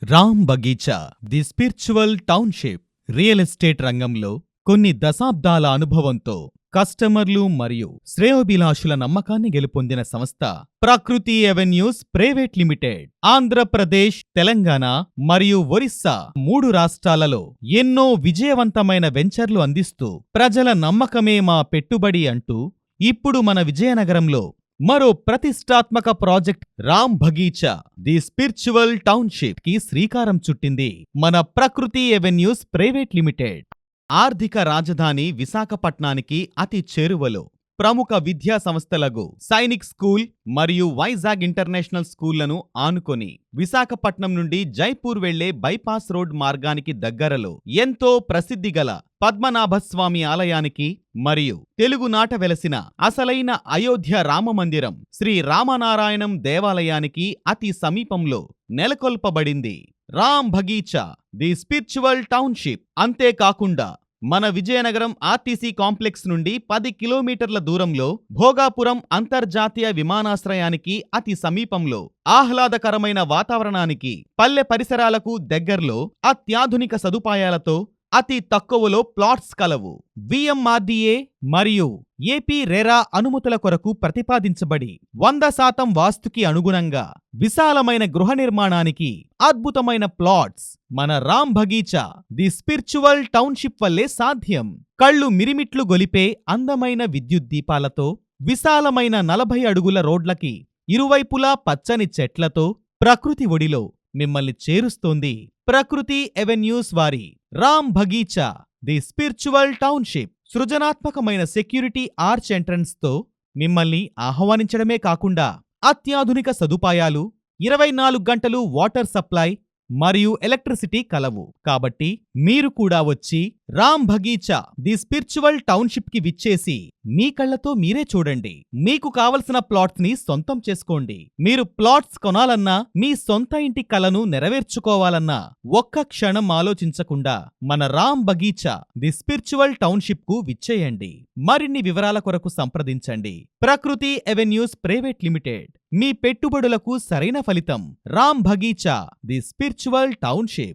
Ram Bagicha the spiritual township real estate రంగంలో కొన్ని దశాబ్దాల అనుభవంతో కస్టమర్లు మరియు శ్రేయోభిలాషుల నమ్మకాన్ని గెలుపొందిన సంస్థ ప్రకృతి avenues private limited. Andhra Pradesh, Telangana మరియు ఒరిస్సా 3 రాష్ట్రాలలో ఎన్నో విజయవంతమైన వెంచర్లు అందిస్తూ ప్రజల నమ్మకమే మా పెట్టుబడి అంటూ ఇప్పుడు మన విజయనగరంలో మరో ప్రతిష్టాత్మక project Ram Bagicha the spiritual township కి శ్రీకారం చుట్టింది మన ప్రకృతి ఎవెన్యూస్ ప్రైవేట్ లిమిటెడ్. ఆర్థిక రాజధాని విశాఖపట్నానికి అతి చేరువలో ప్రముఖ విద్యా సంస్థలకు సైనిక్ స్కూల్ మరియు వైజాగ్ ఇంటర్నేషనల్ స్కూళ్లను ఆనుకొని విశాఖపట్నం నుండి జైపూర్ వెళ్లే బైపాస్ రోడ్ మార్గానికి దగ్గరలో ఎంతో ప్రసిద్ధిగల పద్మనాభస్వామి ఆలయానికి మరియు తెలుగునాట వెలసిన అసలైన అయోధ్య రామమందిరం శ్రీ రామనారాయణం దేవాలయానికి అతి సమీపంలో నెలకొల్పబడింది Ram Bagicha the spiritual township. అంతేకాకుండా మన విజయనగరం ఆర్టీసీ కాంప్లెక్స్ నుండి 10 కిలోమీటర్ల దూరంలో భోగాపురం అంతర్జాతీయ విమానాశ్రయానికి అతి సమీపంలో ఆహ్లాదకరమైన వాతావరణానికి, పల్లె పరిసరాలకు దగ్గర్లో అత్యాధునిక సదుపాయాలతో అతి తక్కువలో ప్లాట్స్ కలవు. విఎంఆర్డీఏ మరియు ఏపీ రెరా అనుమతుల కొరకు ప్రతిపాదించబడి 100% వాస్తుకి అనుగుణంగా విశాలమైన గృహ నిర్మాణానికి అద్భుతమైన ప్లాట్స్ మన Ram Bagicha the spiritual township వల్లే సాధ్యం. కళ్ళు మిరిమిట్లు గొలిపే అందమైన విద్యుత్ దీపాలతో, విశాలమైన 40 అడుగుల రోడ్లకి ఇరువైపులా పచ్చని చెట్లతో ప్రకృతి ఒడిలో మిమ్మల్ని చేరుస్తోంది ప్రకృతి ఎవెన్యూస్ వారి Ram Bagicha the spiritual township. సృజనాత్మకమైన సెక్యూరిటీ ఆర్చ్ ఎంట్రన్స్ తో మిమ్మల్ని ఆహ్వానించడమే కాకుండా అత్యాధునిక సదుపాయాలు, 24 గంటలు వాటర్ సప్లై మరియు ఎలక్ట్రిసిటీ కలవు. కాబట్టి మీరు కూడా వచ్చి Ram Bagicha the spiritual township కి విచ్చేసి మీ కళ్లతో మీరే చూడండి. మీకు కావలసిన ప్లాట్స్ ని సొంతం చేసుకోండి. మీరు ప్లాట్స్ కొనాలన్నా, మీ సొంత ఇంటి కలను నెరవేర్చుకోవాలన్నా ఒక్క క్షణం ఆలోచించకుండా మన Ram Bagicha the spiritual township కు విచ్చేయండి. మరిన్ని వివరాల కొరకు సంప్రదించండి ప్రకృతి ఎవెన్యూస్ ప్రైవేట్ లిమిటెడ్. మీ పెట్టుబడులకు సరైన ఫలితం Ram Bagicha the spiritual township.